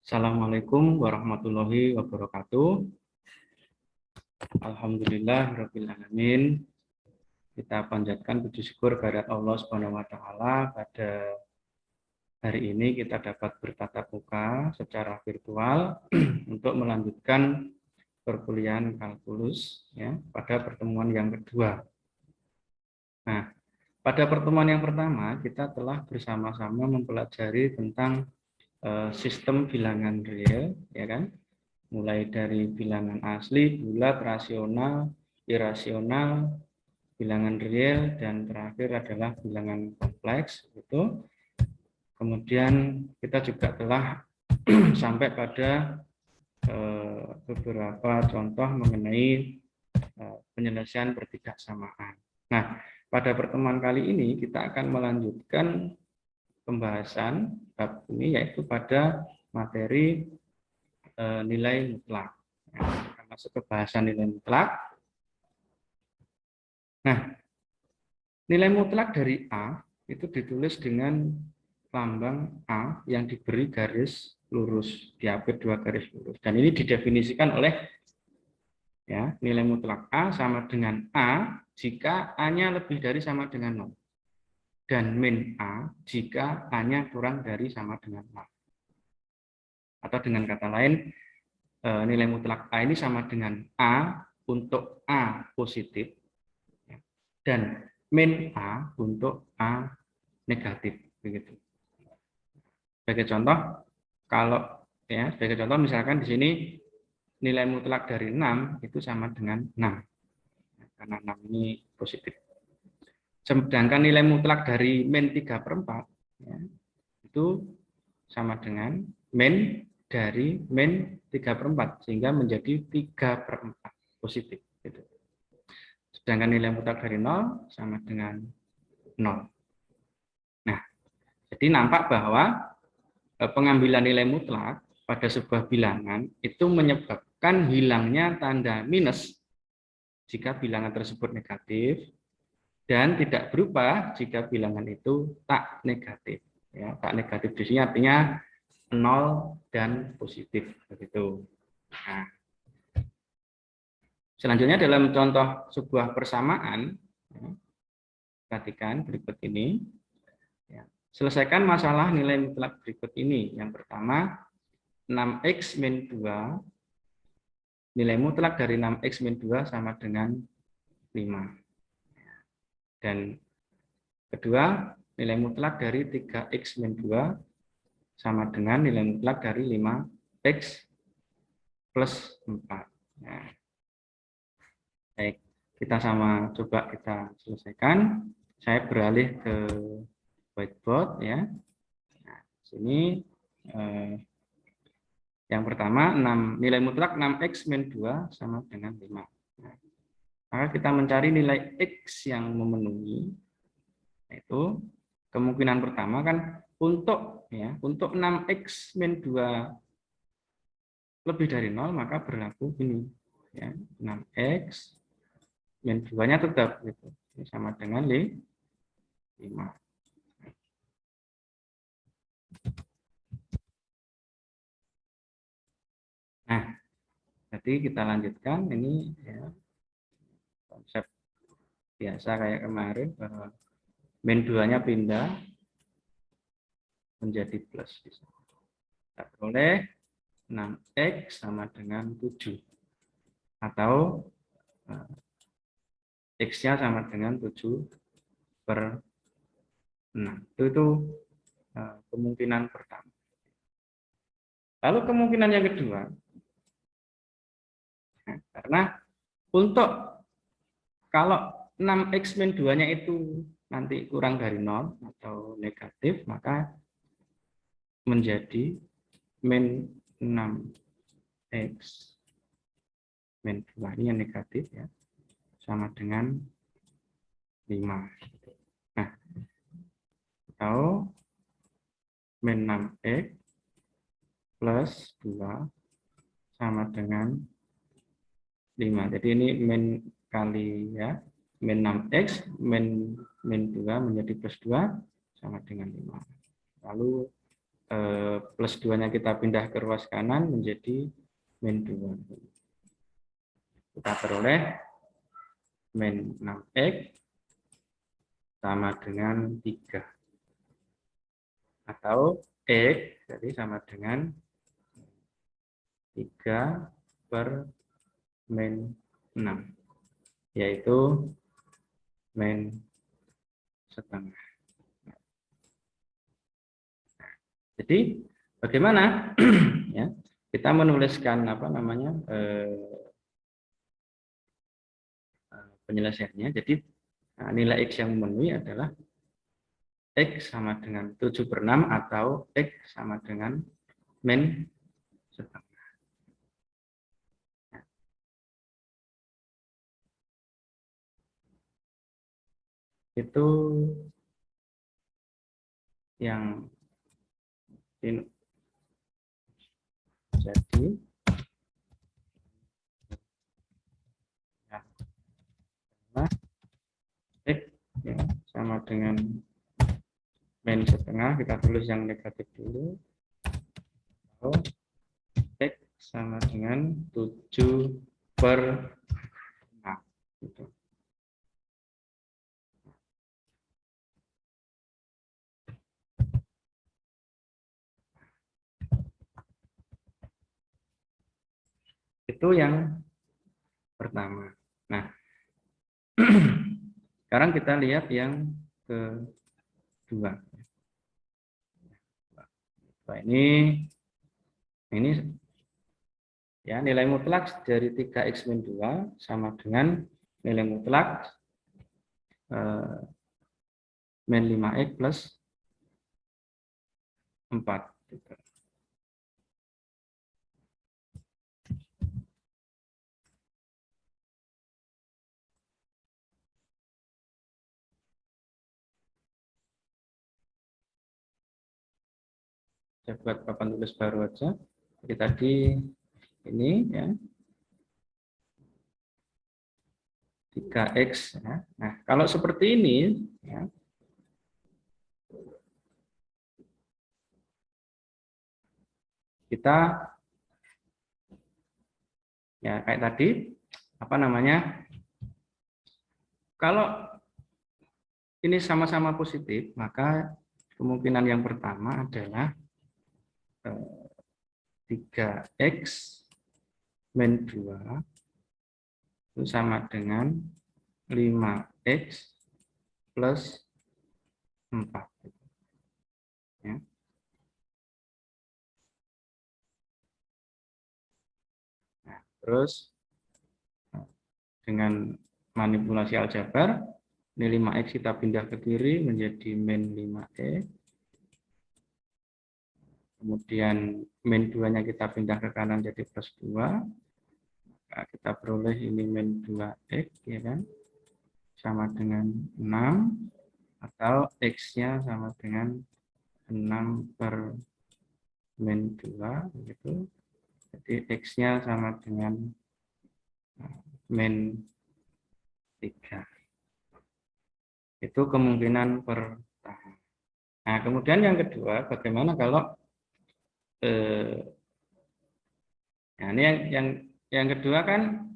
Assalamualaikum warahmatullahi wabarakatuh. Alhamdulillah rabbil alamin. Kita panjatkan puji syukur kepada Allah Subhanahu wa taala pada hari ini kita dapat bertatap muka secara virtual untuk melanjutkan perkuliahan kalkulus ya pada pertemuan yang kedua. Nah, pada pertemuan yang pertama kita telah bersama-sama mempelajari tentang sistem bilangan real, ya kan? Mulai dari bilangan asli, bulat, rasional, irasional, bilangan real, dan terakhir adalah bilangan kompleks. Itu. Kemudian kita juga telah sampai pada beberapa contoh mengenai penyelesaian pertidaksamaan. Nah, pada pertemuan kali ini kita akan melanjutkan pembahasan bab ini yaitu pada materi nilai mutlak. Akan masuk ke bahasan nilai mutlak. Nah, nilai mutlak dari A itu ditulis dengan lambang A yang diberi garis lurus, diapit 2 garis lurus. Dan ini didefinisikan oleh ya, nilai mutlak A sama dengan A jika A-nya lebih dari sama dengan 0. Dan min A jika A-nya kurang dari sama dengan 0. Atau dengan kata lain, nilai mutlak A ini sama dengan A untuk A positif dan min A untuk A negatif, begitu. Sebagai contoh, sebagai contoh misalkan di sini nilai mutlak dari 6 itu sama dengan 6. Karena 6 ini positif. Sedangkan nilai mutlak dari min 3/4 ya, itu sama dengan min dari min 3/4 sehingga menjadi 3/4 positif. Gitu. Sedangkan nilai mutlak dari 0 sama dengan 0. Nah, jadi nampak bahwa pengambilan nilai mutlak pada sebuah bilangan itu menyebabkan hilangnya tanda minus jika bilangan tersebut negatif dan tidak berubah jika bilangan itu tak negatif. Ya, tak negatif di sini artinya 0 dan positif begitu. Nah, selanjutnya dalam contoh sebuah persamaan, ya, perhatikan berikut ini. Ya, selesaikan masalah nilai mutlak berikut ini. Yang pertama, 6x min 2, nilai mutlak dari 6x min 2 sama dengan 5. Dan kedua, nilai mutlak dari 3x min 2 sama dengan nilai mutlak dari 5x plus 4. Nah, baik, kita coba kita selesaikan. Saya beralih ke whiteboard ya. Nah, sini yang pertama nilai mutlak 6x min 2 sama dengan 5. Nah, maka kita mencari nilai x yang memenuhi, yaitu kemungkinan pertama kan untuk 6x min 2 lebih dari 0 maka berlaku ini ya, 6x min 2-nya tetap gitu. Ini sama dengan 5. Nah, jadi kita lanjutkan ini ya, konsep biasa kayak kemarin bahwa min 2-nya pindah menjadi plus. Kita boleh 6x sama dengan 7 atau x-nya sama dengan 7/6. Itu kemungkinan pertama. Lalu kemungkinan yang kedua, nah, karena untuk kalau 6x min 2-nya itu nanti kurang dari 0 atau negatif, maka menjadi min 6x min 2 ini yang negatif ya, sama dengan 5. Nah, atau min 6x plus 2 sama dengan 5. Jadi ini min kali ya, min 6x min 2 menjadi plus 2 sama dengan 5. Lalu plus 2-nya kita pindah ke ruas kanan menjadi min 2. Kita peroleh min 6x sama dengan 3. Atau x jadi sama dengan 3 per min 6. Yaitu min setengah. Jadi bagaimana ya kita menuliskan apa namanya penyelesaiannya. Jadi nilai x yang memenuhi adalah x sama dengan 7/6 atau x sama dengan min setengah. Itu yang jadi ya, x ya, sama dengan min setengah, kita tulis yang negatif dulu. Atau x sama dengan 7/6. Gitu. Itu yang pertama. Nah, sekarang kita lihat yang kedua. Nah, ini ya nilai mutlak dari 3x min 2 sama dengan nilai mutlak min 5x plus 4. Saya buat papan tulis baru aja. Jadi tadi ini ya 3x ya. Nah, kalau seperti ini ya, kita ya kayak tadi apa namanya? Kalau ini sama-sama positif, maka kemungkinan yang pertama adalah 3x min 2 itu sama dengan 5x plus 4. Ya. Nah, terus dengan manipulasi aljabar, ini 5x kita pindah ke kiri menjadi min 5x. Kemudian min 2-nya kita pindah ke kanan jadi plus 2. Nah, kita peroleh ini min 2x, ya kan? Sama dengan 6. Atau x-nya sama dengan 6 per min 2. Gitu. Jadi x-nya sama dengan min 3. Itu kemungkinan pertama. Nah, kemudian yang kedua, bagaimana kalau nah ini yang kedua kan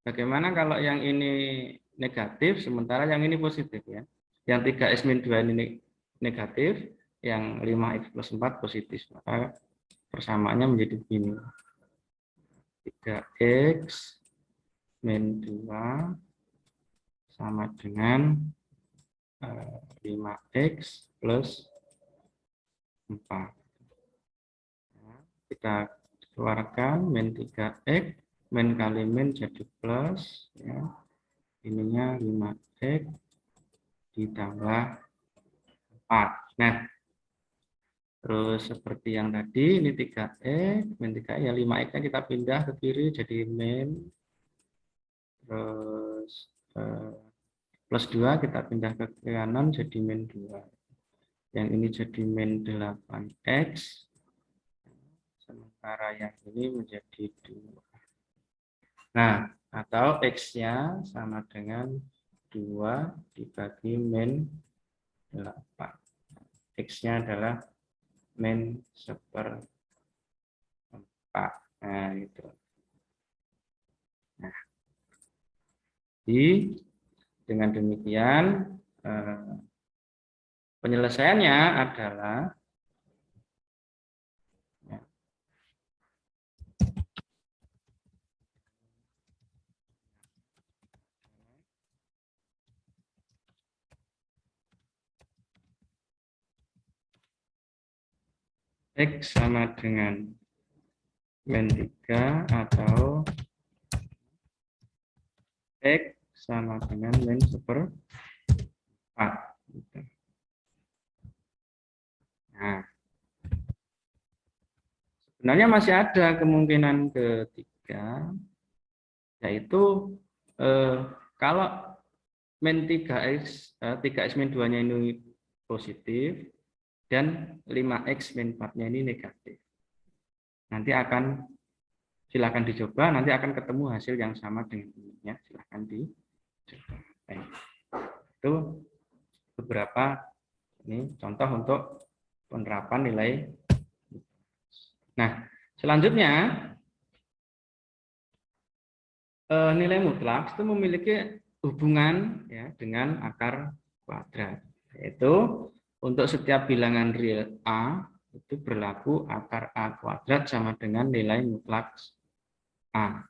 bagaimana kalau yang ini negatif sementara yang ini positif ya. Yang 3x min 2 ini negatif, yang 5x plus 4 positif. Maka persamaannya menjadi begini. 3x min 2 sama dengan 5x plus 4. Kita keluarkan min 3x, min kali min jadi plus, ya. Ininya 5x ditambah 4. Nah, terus seperti yang tadi, ini 3x, min 3x, ya 5x-nya kita pindah ke kiri jadi min, terus plus 2 kita pindah ke kanan jadi min 2. Yang ini jadi min 8x, sementara yang ini menjadi 2. Nah, atau x-nya sama dengan 2 dibagi min 8. X-nya adalah min seperempat. Nah, itu. Nah, jadi dengan demikian penyelesaiannya adalah ya, X sama dengan min 3 atau X sama dengan min seperempat. Nah, sebenarnya masih ada kemungkinan ketiga, yaitu kalau min 3x 3x min 2-nya ini positif dan 5x min 4-nya ini negatif. Nanti akan silakan dicoba, nanti akan ketemu hasil yang sama dengan ini ya. Silakan dicoba. Itu beberapa ini contoh untuk penerapan nilai. Nah, selanjutnya nilai mutlak itu memiliki hubungan ya dengan akar kuadrat, yaitu untuk setiap bilangan real A itu berlaku akar A kuadrat sama dengan nilai mutlak A.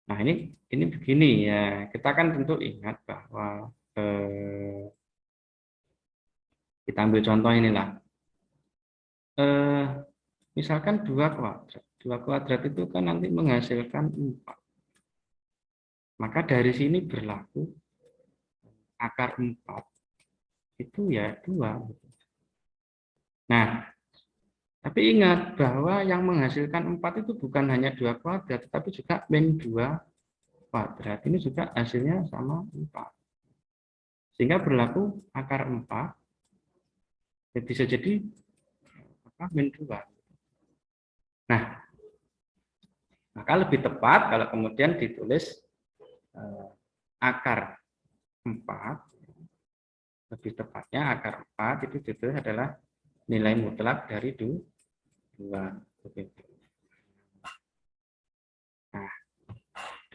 Nah, ini begini ya, kita kan tentu ingat bahwa kita ambil contoh inilah. Misalkan 2 kuadrat itu kan nanti menghasilkan 4. Maka dari sini berlaku akar 4 itu ya 2. Nah, tapi ingat bahwa yang menghasilkan 4 itu bukan hanya 2 kuadrat, tetapi juga min 2 kuadrat. Ini juga hasilnya sama 4. Sehingga berlaku akar 4, ya bisa jadi min 2. Nah, maka lebih tepat kalau kemudian ditulis akar 4, lebih tepatnya akar 4 itu adalah nilai mutlak dari 2. Nah,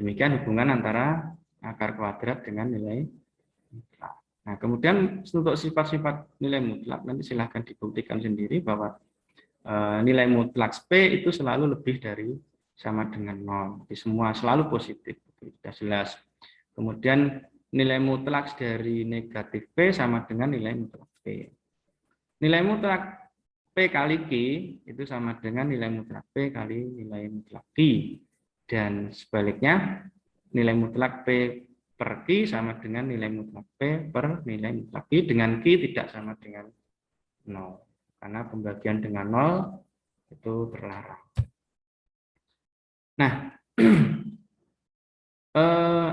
demikian hubungan antara akar kuadrat dengan nilai mutlak. Nah, kemudian untuk sifat-sifat nilai mutlak nanti silahkan dibuktikan sendiri bahwa nilai mutlak P itu selalu lebih dari sama dengan 0. Di semua selalu positif. Itu sudah jelas. Kemudian nilai mutlak dari negatif P sama dengan nilai mutlak P. Nilai mutlak P kali Q itu sama dengan nilai mutlak P kali nilai mutlak Q. Dan sebaliknya, nilai mutlak P per Q sama dengan nilai mutlak P per nilai mutlak Q, dengan Q tidak sama dengan 0. Karena pembagian dengan 0 itu terlarang. Nah,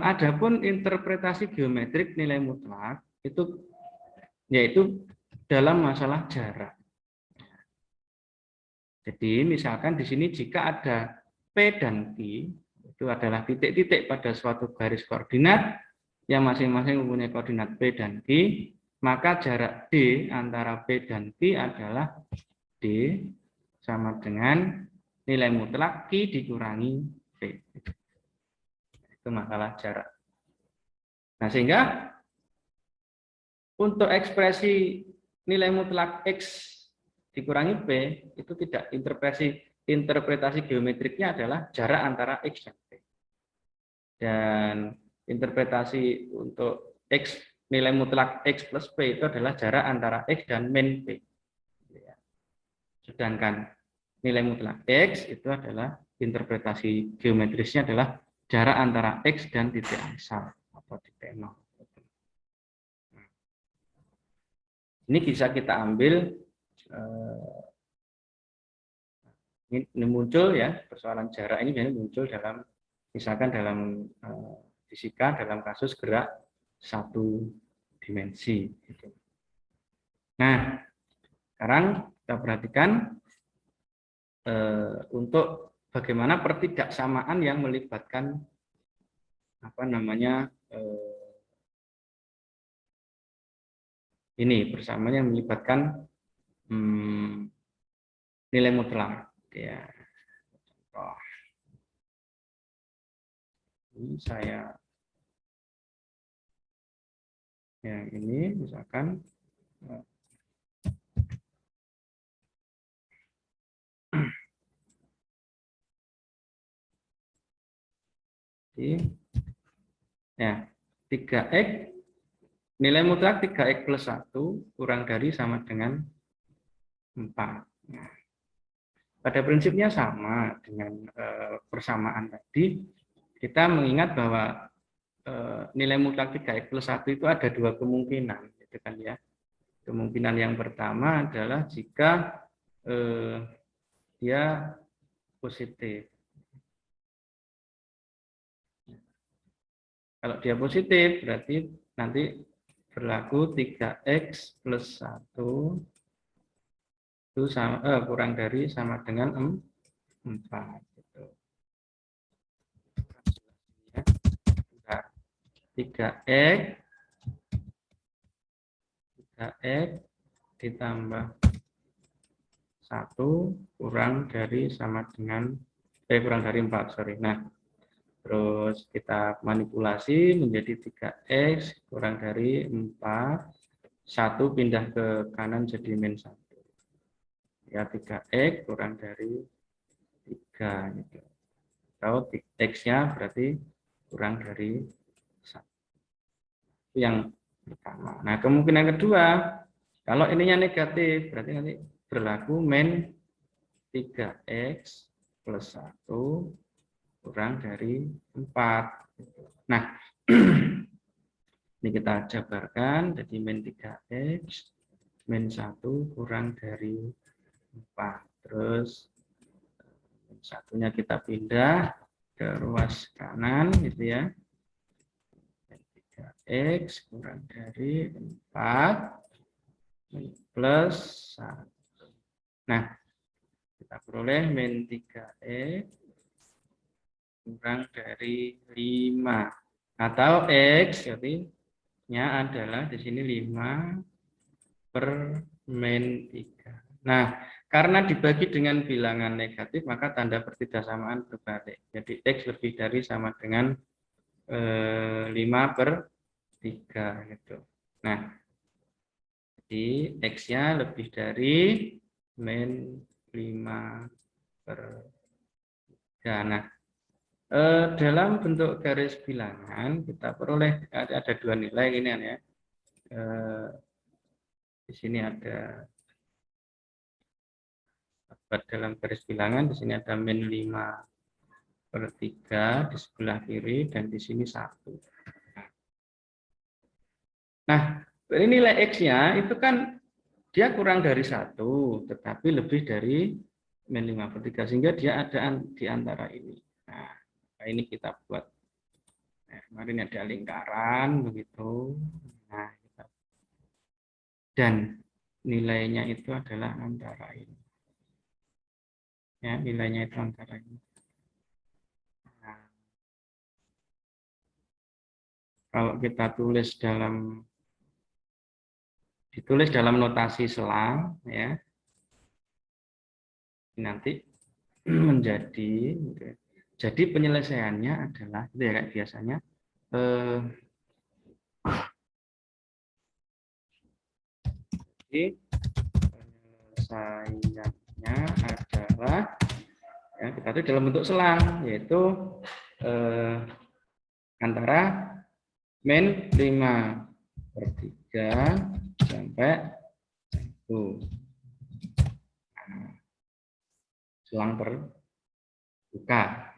adapun interpretasi geometrik nilai mutlak itu yaitu dalam masalah jarak. Jadi misalkan di sini jika ada P dan Q itu adalah titik-titik pada suatu garis koordinat yang masing-masing mempunyai koordinat P dan Q, maka jarak D antara P dan Q adalah D sama dengan nilai mutlak Q dikurangi P. Itu masalah jarak. Nah, sehingga untuk ekspresi nilai mutlak X dikurangi P itu tidak interpretasi geometriknya adalah jarak antara X dan P. Dan interpretasi untuk X nilai mutlak X plus P itu adalah jarak antara X dan min P. Sedangkan nilai mutlak X itu adalah interpretasi geometrisnya adalah jarak antara X dan titik asal atau titik 0. Ini bisa kita ambil, ini muncul ya, persoalan jarak ini biasanya muncul dalam, misalkan dalam fisika dalam kasus gerak satu dimensi. Nah, sekarang kita perhatikan untuk bagaimana pertidaksamaan yang melibatkan ini bersamanya melibatkan nilai mutlak. Ya, contoh. Ini saya yang ini misalkan ya 3x nilai mutlak 3x plus 1 kurang dari sama dengan 4. Nah, pada prinsipnya sama dengan persamaan tadi. Kita mengingat bahwa nilai mutlak 3x plus 1 itu ada dua kemungkinan, gitu kan ya. Kemungkinan yang pertama adalah jika dia positif. Kalau dia positif berarti nanti berlaku 3x plus 1 itu sama, kurang dari sama dengan 4. Gitu. 3x ditambah 1 kurang dari sama dengan kurang dari 4, sorry. Nah, terus kita manipulasi menjadi 3x kurang dari 4, 1 pindah ke kanan jadi min 1. Ya, 3x kurang dari 3 gitu. Atau x-nya berarti kurang dari 1. Itu yang pertama. Nah, kemungkinan kedua, kalau ininya negatif, berarti nanti berlaku min 3x plus 1 kurang dari 4. Nah, ini kita jabarkan, jadi min 3x min 1 kurang dari 4. Terus min 1-nya kita pindah ke ruas kanan, gitu ya. Min 3x kurang dari 4 plus 1. Nah, kita peroleh min 3x kurang dari 5. Atau x, jadi adalah di sini 5 per min 3. Nah, karena dibagi dengan bilangan negatif, maka tanda pertidaksamaan berbalik. Jadi x lebih dari sama dengan 5 per 3. Gitu. Nah, jadi x-nya lebih dari min 5 per 3. Nah, dalam bentuk garis bilangan kita peroleh ada dua nilai ini ya. Di sini ada dalam garis bilangan, di sini ada min 5 per 3 di sebelah kiri dan di sini 1. Nah, ini nilai x-nya itu kan dia kurang dari 1, tetapi lebih dari min 5 per 3 sehingga dia ada di antara ini. Nah, ini kita buat. Nah, kemarin ada lingkaran begitu. Nah, dan nilainya itu adalah antara ini. Ya, nilainya itu antara ini. Nah, kalau kita ditulis dalam notasi selang, ya, nanti menjadi, jadi penyelesaiannya adalah, itu ya kayak biasanya, jadi penyelesaiannya adalah, ya, kita tulis dalam bentuk selang, yaitu antara min 5 per 3 sampai 1. Nah, selang terbuka.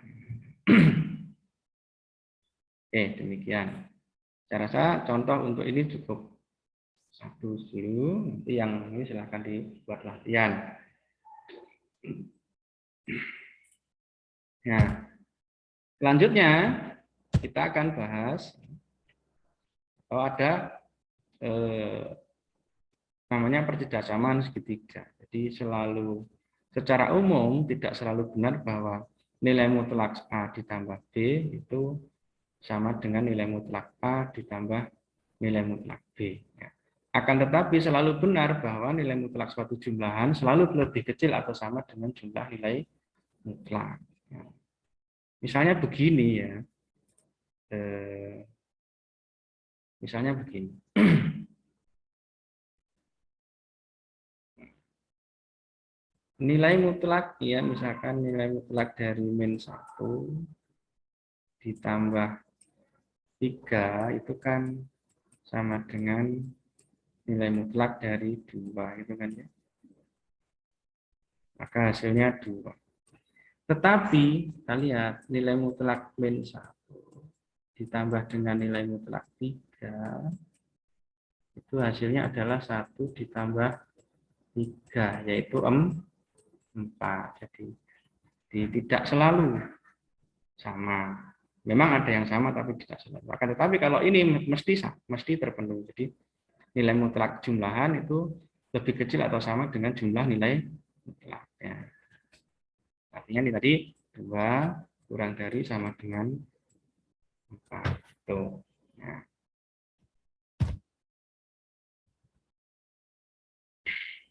Oke, demikian. Saya rasa contoh untuk ini cukup satu dulu. Nanti yang ini silahkan dibuat latihan. Nah, selanjutnya kita akan bahas ada namanya pertidaksamaan segitiga. Jadi secara umum tidak selalu benar bahwa nilai mutlak A ditambah B itu sama dengan nilai mutlak A ditambah nilai mutlak B. Ya. Akan tetapi selalu benar bahwa nilai mutlak suatu jumlahan selalu lebih kecil atau sama dengan jumlah nilai mutlak. Ya. Misalnya begini ya, misalnya begini. Nilai mutlak ya, misalkan nilai mutlak dari min 1 ditambah 3 itu kan sama dengan nilai mutlak dari 2 itu kan ya. Maka hasilnya 2. Tetapi kita lihat nilai mutlak min 1 ditambah dengan nilai mutlak 3 itu hasilnya adalah 1 ditambah 3 yaitu 4. Jadi tidak selalu sama. Memang ada yang sama tapi tidak selalu. Akan tetapi kalau ini mesti terpenuhi. Jadi nilai mutlak jumlahan itu lebih kecil atau sama dengan jumlah nilai mutlak. Ya. Artinya ini tadi 2 kurang dari sama dengan 4. Tuh. Ya.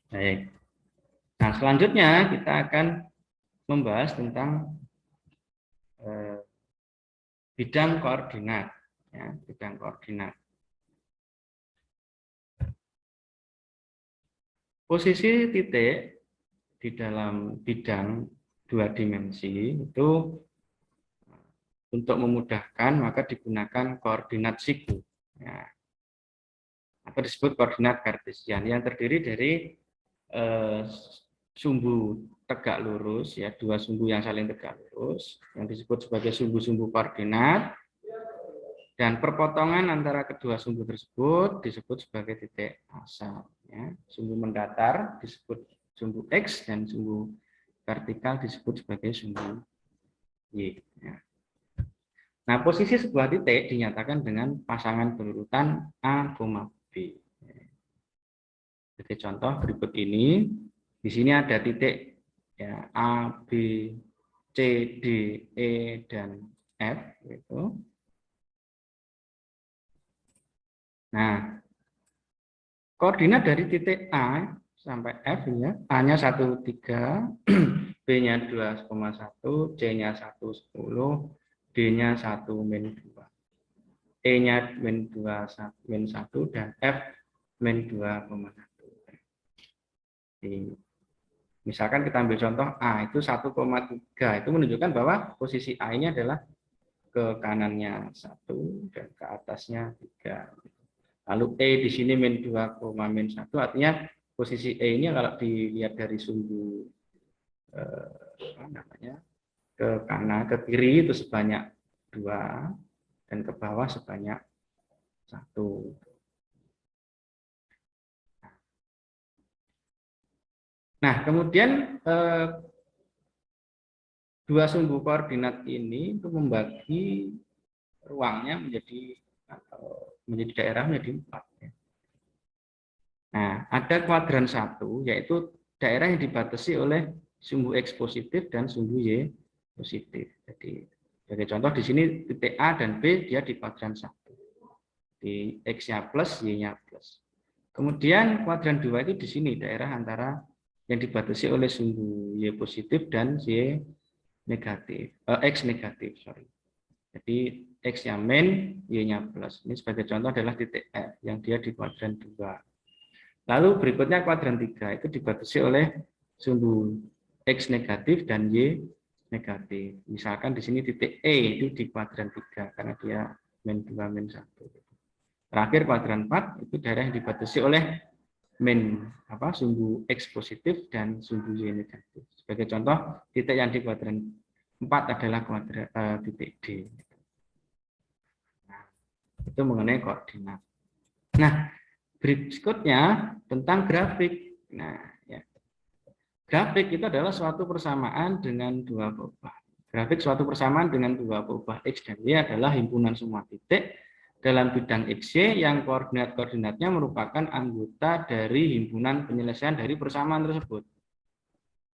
Baik. Nah, selanjutnya kita akan membahas tentang bidang koordinat. Ya, bidang koordinat. Posisi titik di dalam bidang 2 dimensi itu untuk memudahkan maka digunakan koordinat siku. Ya. Atau disebut koordinat kartesian yang terdiri dari sumbu tegak lurus, ya 2 sumbu yang saling tegak lurus yang disebut sebagai sumbu-sumbu koordinat, dan perpotongan antara kedua sumbu tersebut disebut sebagai titik asal. Ya. Sumbu mendatar disebut sumbu X dan sumbu vertikal disebut sebagai sumbu Y. Ya. Nah, posisi sebuah titik dinyatakan dengan pasangan berurutan A, B. Jadi contoh berikut ini, di sini ada titik ya, A, B, C, D, E, dan F. Gitu. Nah, koordinat dari titik A sampai F ya, A-nya 1, 3, B-nya 2,1, C-nya 1, 10, D-nya 1, min 2. E-nya min 2, min 1, dan F min 2,1. Misalkan kita ambil contoh A itu 1,3, itu menunjukkan bahwa posisi A ini adalah ke kanannya 1 dan ke atasnya 3. Lalu E di sini min 2, min 1, artinya posisi E ini kalau dilihat dari sumbu ke kanan, ke kiri itu sebanyak 2 dan ke bawah sebanyak 1. Nah, kemudian 2 sumbu koordinat ini untuk membagi ruangnya menjadi daerah menjadi 4. Nah, ada kuadran 1 yaitu daerah yang dibatasi oleh sumbu X positif dan sumbu Y positif. Jadi sebagai contoh di sini titik A dan B dia di kuadran 1. Di X-nya plus, Y-nya plus. Kemudian kuadran 2 itu di sini daerah antara yang dibatasi oleh sumbu Y positif dan Y negatif, X negatif, sorry. Jadi X-nya min, Y-nya plus. Ini sebagai contoh adalah titik F yang dia di kuadran 2. Lalu berikutnya kuadran 3 itu dibatasi oleh sumbu X negatif dan Y negatif. Misalkan di sini titik E itu di kuadran 3 karena dia min 2, min 1. Terakhir kuadran 4 itu daerah yang dibatasi oleh sumbu X positif dan sumbu Y negatif. Sebagai contoh, titik yang di kuadran 4 adalah titik D. Nah, itu mengenai koordinat. Nah, berikutnya tentang grafik. Nah, ya. Grafik itu adalah suatu persamaan dengan 2 perubahan. Grafik suatu persamaan dengan 2 perubahan X dan Y adalah himpunan semua titik dalam bidang XY yang koordinat-koordinatnya merupakan anggota dari himpunan penyelesaian dari persamaan tersebut.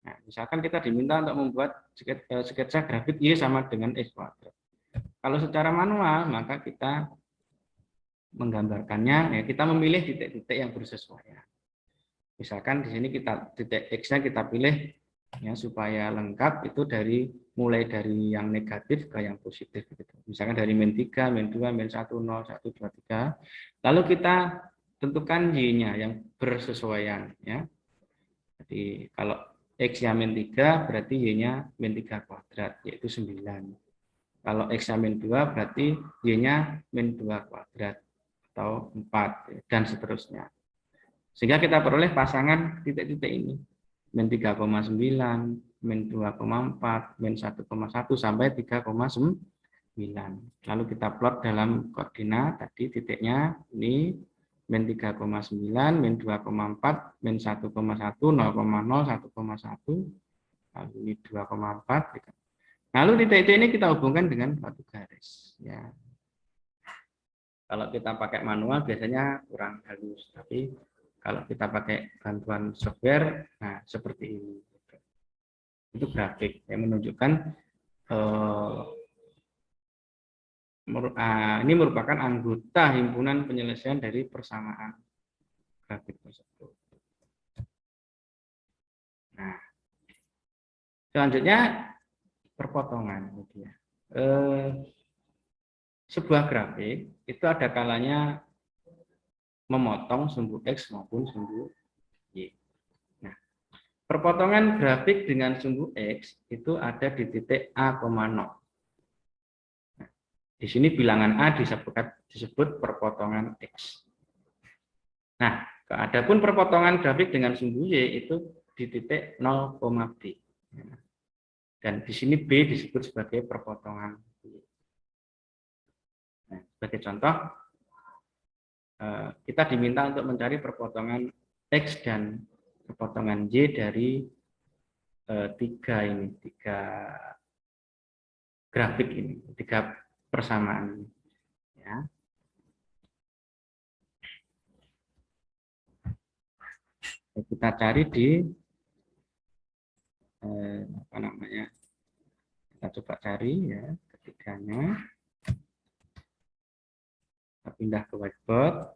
Nah, misalkan kita diminta untuk membuat sketsa grafik Y sama dengan X kuadrat. Kalau secara manual, maka kita menggambarkannya, ya kita memilih titik-titik yang bersesuaian. Misalkan di sini kita titik X-nya kita pilih ya supaya lengkap itu mulai dari yang negatif ke yang positif gitu. Misalkan dari min 3, min 2, min 1, 0, 1, 2, 3. Lalu kita tentukan Y-nya yang bersesuaian ya. Jadi kalau X-nya min 3 berarti Y-nya min 3 kuadrat yaitu 9. Kalau X-nya min 2 berarti Y-nya min 2 kuadrat atau 4 dan seterusnya. Sehingga kita peroleh pasangan titik-titik ini. Min 3,9, min 2,4, min 1,1 sampai 3,9. Lalu kita plot dalam koordinat tadi titiknya ini min 3,9, min 2,4, min 1,1, 0,0, 1,1, lalu ini 2,4. Lalu titik-titik ini kita hubungkan dengan batu garis. Ya. Kalau kita pakai manual biasanya kurang halus, tapi kalau kita pakai bantuan software, nah seperti ini. Itu grafik yang menunjukkan ini merupakan anggota himpunan penyelesaian dari persamaan grafik tersebut. Nah, selanjutnya perpotongan. Sebuah grafik itu ada kalanya memotong sumbu X maupun sumbu Y. Nah, perpotongan grafik dengan sumbu X itu ada di titik A,0. Nah, di sini bilangan A disebut perpotongan X. Nah, adapun perpotongan grafik dengan sumbu Y itu di titik 0, B. Dan di sini B disebut sebagai perpotongan Y. Nah, sebagai contoh, kita diminta untuk mencari perpotongan X dan perpotongan Y dari tiga grafik ini, tiga persamaan ini. Ya. Kita cari di apa namanya? Kita coba cari ya ketiganya. Kita pindah ke whiteboard.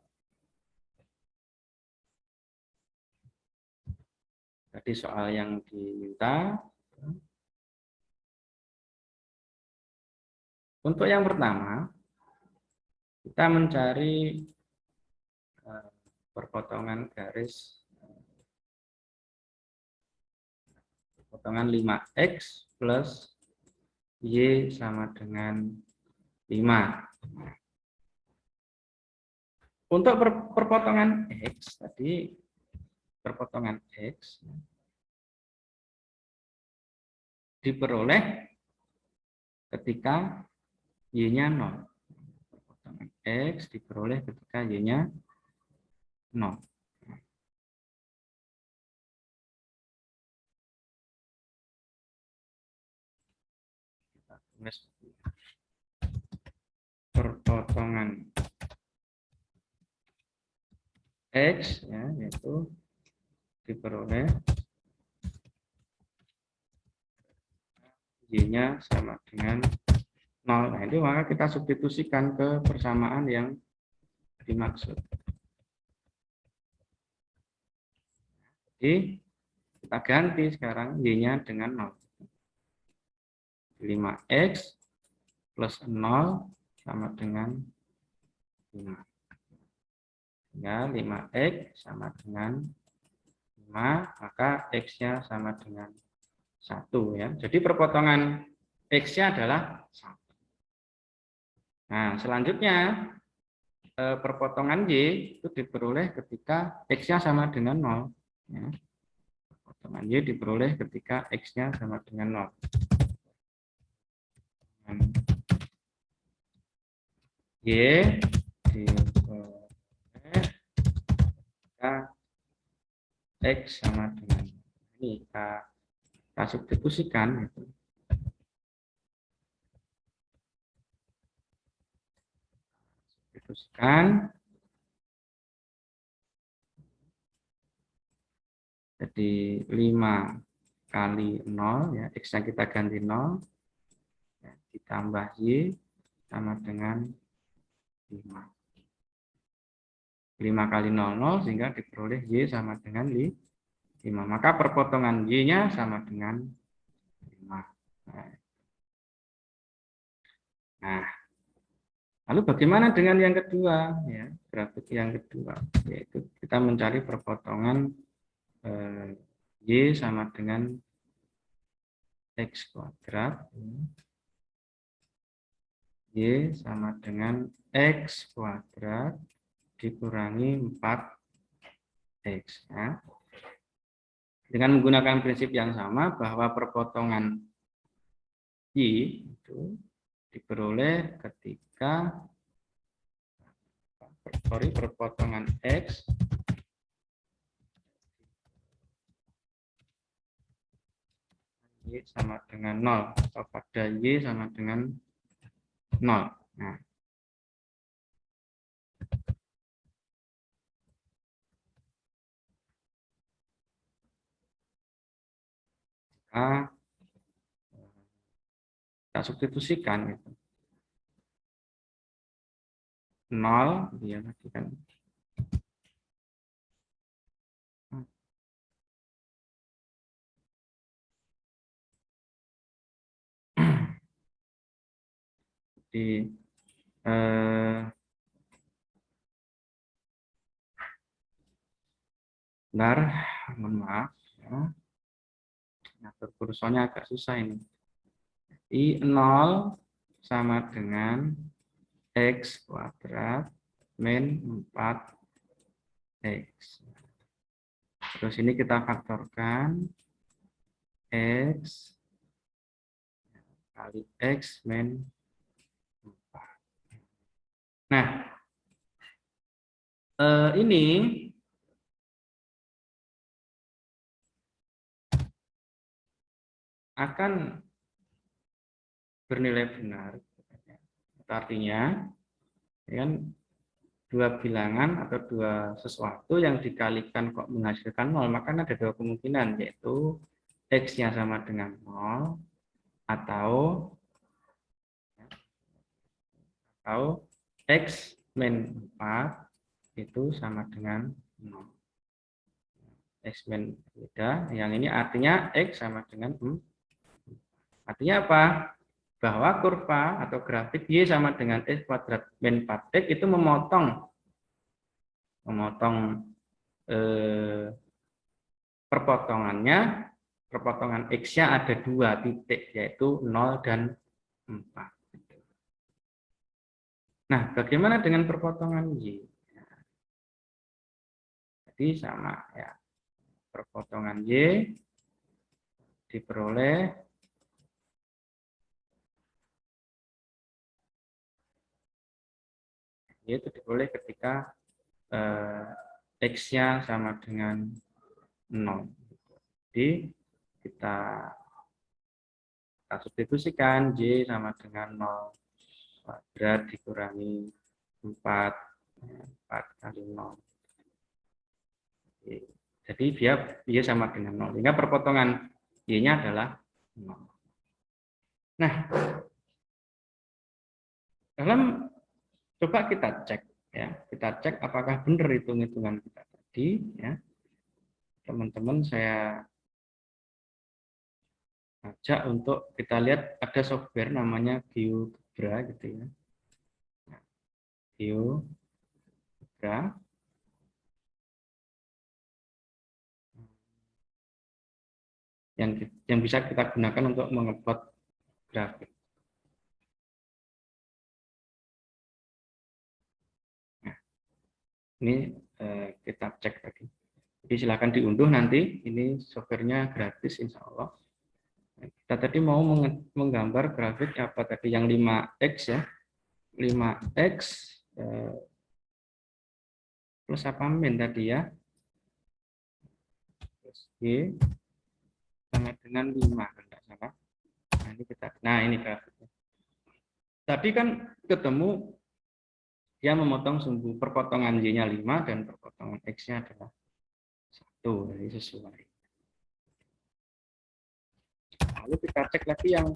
Tadi soal yang diminta. Untuk yang pertama, kita mencari perpotongan garis perpotongan 5X plus Y sama dengan 5. Untuk perpotongan X tadi, perpotongan X diperoleh ketika Y-nya 0. Perpotongan X diperoleh ketika Y-nya 0. Kita tulis perpotongan X ya, yaitu diperoleh Y-nya sama dengan 0. Nah, itu maka kita substitusikan ke persamaan yang dimaksud. Jadi kita ganti sekarang Y-nya dengan 0. 5X plus 0 sama dengan 5. Ya, 5X sama dengan 5, maka X-nya sama dengan 1. Ya. Jadi perpotongan X-nya adalah 1. Nah, selanjutnya perpotongan Y itu diperoleh ketika X-nya sama dengan 0. Ya. Perpotongan Y diperoleh ketika X-nya sama dengan 0. Y diperoleh ketika X sama dengan ini kita substitusikan gitu. Substitusikan. Jadi 5 kali 0 ya, X-nya kita ganti 0 ya, ditambah Y sama dengan 5. 5 kali 00 sehingga diperoleh Y sama dengan 5. Maka perpotongan Y-nya sama dengan 5. Nah, lalu bagaimana dengan yang kedua? Ya, grafik yang kedua, yaitu kita mencari perpotongan Y sama dengan X kuadrat. Y sama dengan X kuadrat dikurangi 4X. Ya. Dengan menggunakan prinsip yang sama bahwa perpotongan Y itu diperoleh ketika perpotongan X Y sama dengan 0 atau pada Y sama dengan 0. Nah, kita substitusikan itu 0 dia tadi kan di benar, mohon maaf ya. Ngatur kursornya agak susah ini. I0 sama dengan X kuadrat min 4X. Terus ini kita faktorkan X kali X min 4. Nah, ini akan bernilai benar. Artinya, ya kan, dua bilangan atau dua sesuatu yang dikalikan kok menghasilkan 0, maka ada dua kemungkinan, yaitu X-nya sama dengan 0 atau X min 4 itu sama dengan 0. X min beda, yang ini artinya X sama dengan 4. Artinya apa? Bahwa kurva atau grafik Y sama dengan X kuadrat min 4X itu memotong perpotongan X-nya ada 2 titik, yaitu 0 dan 4. Nah, bagaimana dengan perpotongan Y? Jadi sama ya. Perpotongan Y diperoleh itu diperoleh ketika X-nya sama dengan 0. Jadi kita substitusikan Y sama dengan 0 kuadrat dikurangi 4 kali 0. Jadi dia Y sama dengan 0. Sehingga perpotongan Y-nya adalah 0. Nah, coba kita cek ya. Kita cek apakah benar hitung-hitungan kita tadi ya. Teman-teman saya ajak untuk kita lihat ada software namanya GeoGebra gitu ya. GeoGebra. Yang bisa kita gunakan untuk mengeplot grafik. Nah, ini kita cek tadi. Jadi silakan diunduh nanti. Ini softwarenya gratis insya Allah. Kita tadi mau menggambar grafik apa tadi yang 5X ya. 5X plus apa min tadi ya. Plus Y sama dengan 5 kalau tidak salah. Nah ini grafiknya. Tadi kan ketemu dia memotong sumbu perpotongan Y-nya 5 dan perpotongan X-nya adalah 1. Jadi sesuai. Lalu kita cek lagi yang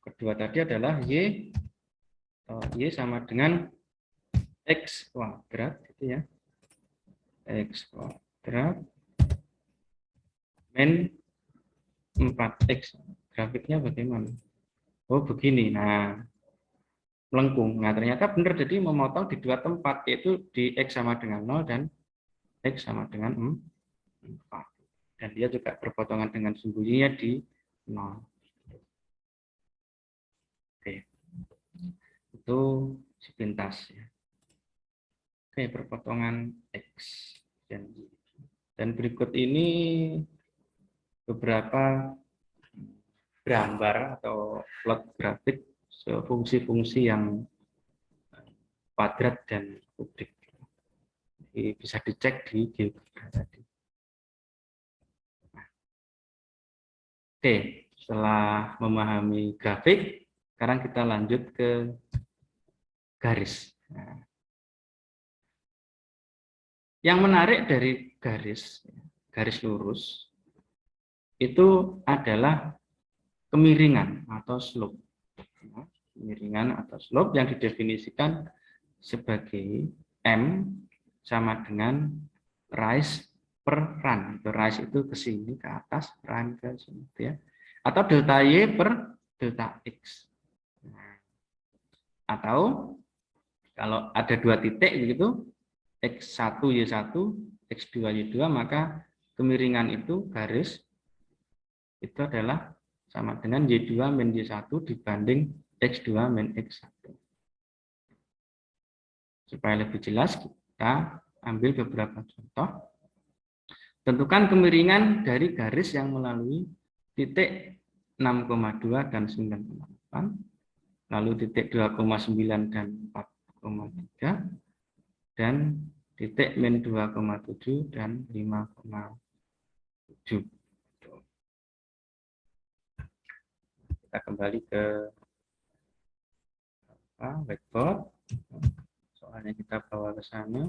kedua tadi adalah Y sama dengan X kuadrat gitu ya. X kuadrat min 4X. Grafiknya bagaimana? Oh begini. Nah, melengkung. Nah, ternyata benar, jadi memotong di dua tempat, yaitu di X sama dengan 0 dan X sama dengan 4. Dan dia juga berpotongan dengan sembunyinya di 0. Oke. Itu sepintas ya. Oke, perpotongan X dan Y. Dan berikut ini beberapa gambar atau plot grafik fungsi-fungsi yang kuadrat dan kubik. Jadi bisa dicek di GeoGebra tadi. Oke, setelah memahami grafik, sekarang kita lanjut ke garis. Nah, yang menarik dari garis lurus, itu adalah kemiringan atau slope. Kemiringan atau slope yang didefinisikan sebagai M sama dengan rise per run. Rise itu ke sini, ke atas, run ke sini. Ya. Atau delta Y per delta X. Nah, atau kalau ada dua titik begitu, X1 Y1, X2 Y2, maka kemiringan itu garis itu adalah sama dengan Y2 min Y1 dibanding X2 min X1. Supaya lebih jelas, kita ambil beberapa contoh. Tentukan kemiringan dari garis yang melalui titik 6,2 dan 9,8, lalu titik 2,9 dan 4,3, dan titik min 2,7 dan 5,7. Kita kembali ke whiteboard. Soalnya kita bawa ke sana.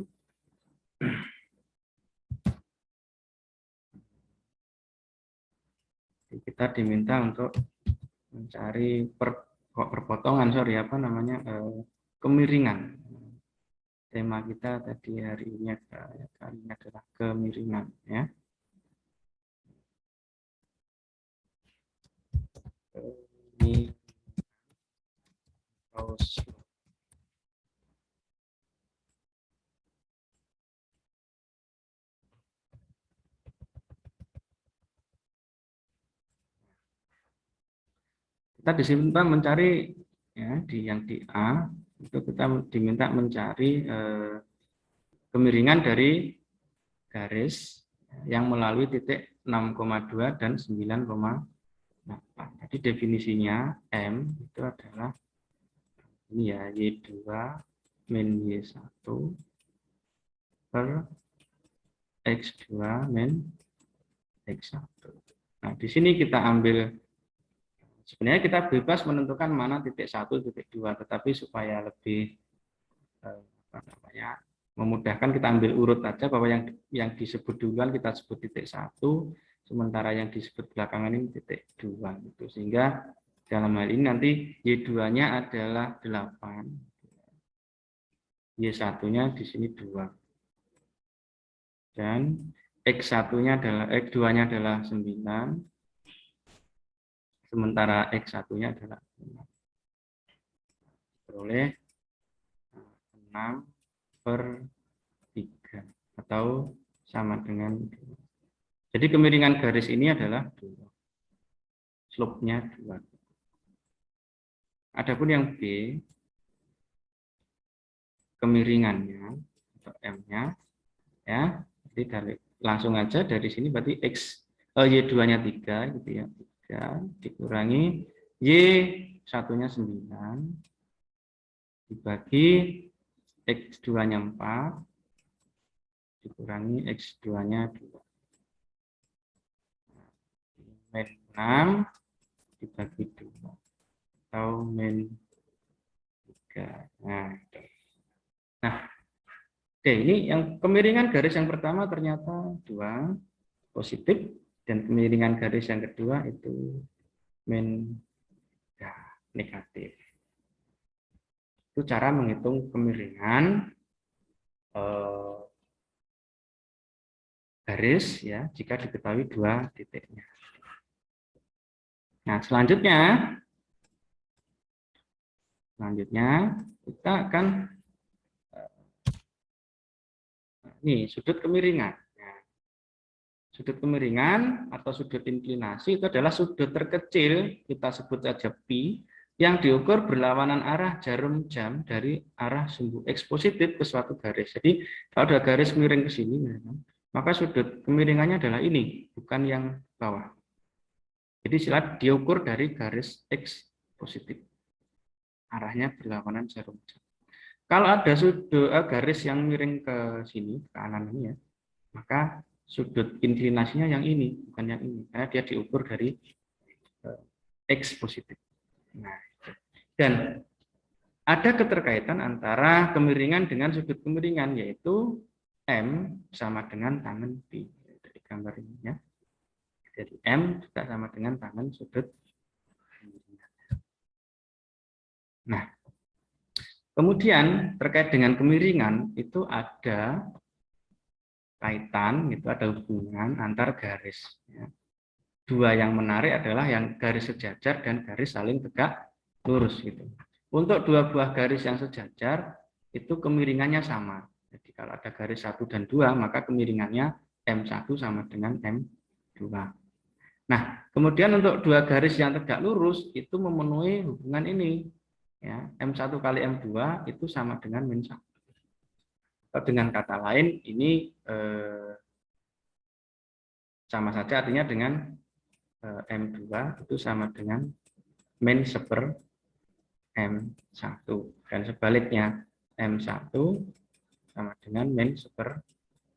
Kita diminta untuk mencari perpotongan, kemiringan. Tema kita tadi hari ini adalah kemiringan, ya. Ini kita diminta mencari ya yang di A itu kita diminta mencari kemiringan dari garis yang melalui titik 6,2 dan 9,8. Jadi definisinya M itu adalah ini ya, Y2 min Y1 per X2 min X1. Nah, di sini kita ambil, sebenarnya kita bebas menentukan mana titik 1, titik 2, tetapi supaya lebih memudahkan, kita ambil urut saja, bahwa yang disebut duluan kita sebut titik 1, sementara yang disebut belakangan ini titik 2. Gitu. Sehingga dalam hal ini nanti Y2-nya adalah 8, Y1-nya di sini 2. Dan X1-nya adalah X2-nya adalah 9, sementara X1-nya adalah 6. Oleh 6 per 3 atau sama dengan 2. Jadi kemiringan garis ini adalah 2. Slope-nya 2. Adapun yang B, kemiringannya atau M-nya ya, jadi langsung aja dari sini berarti Y2-nya 3 gitu ya. 3 dikurangi Y1-nya 9 dibagi X2-nya 4 dikurangi X2-nya 2. Min 6 dibagi 2 atau min 3. Nah, oke, ini yang kemiringan garis yang pertama ternyata 2 positif, dan kemiringan garis yang kedua itu min 3 negatif. Itu cara menghitung kemiringan garis ya jika diketahui dua titiknya. Nah, selanjutnya kita akan nih sudut kemiringan. Nah, sudut kemiringan atau sudut inklinasi itu adalah sudut terkecil, kita sebut saja pi, yang diukur berlawanan arah jarum jam dari arah sumbu X positif ke suatu garis. Jadi kalau ada garis miring ke sini, maka sudut kemiringannya adalah ini, bukan yang bawah. Jadi silat diukur dari garis X positif. Arahnya berlawanan jarum jam. Kalau ada sudut garis yang miring ke sini, ke kanan ini ya, maka sudut inklinasinya yang ini, bukan yang ini. Karena dia diukur dari X positif. Nah, dan ada keterkaitan antara kemiringan dengan sudut kemiringan, yaitu M sama dengan tangan P. Dari gambar ini ya. Jadi M juga sama dengan tangan sudut kemiringan. Nah, kemudian terkait dengan kemiringan itu ada kaitan, itu ada hubungan antar garis. Ya. Dua yang menarik adalah yang garis sejajar dan garis saling tegak lurus. Gitu. Untuk dua buah garis yang sejajar itu kemiringannya sama. Jadi kalau ada garis 1 dan 2 maka kemiringannya M1 sama dengan M2. Nah, kemudian untuk dua garis yang tegak lurus itu memenuhi hubungan ini. Ya, M1 kali M2 itu sama dengan min 1. Atau dengan kata lain ini sama saja artinya dengan M2 itu sama dengan min 1 M1 dan sebaliknya M1 sama dengan min 1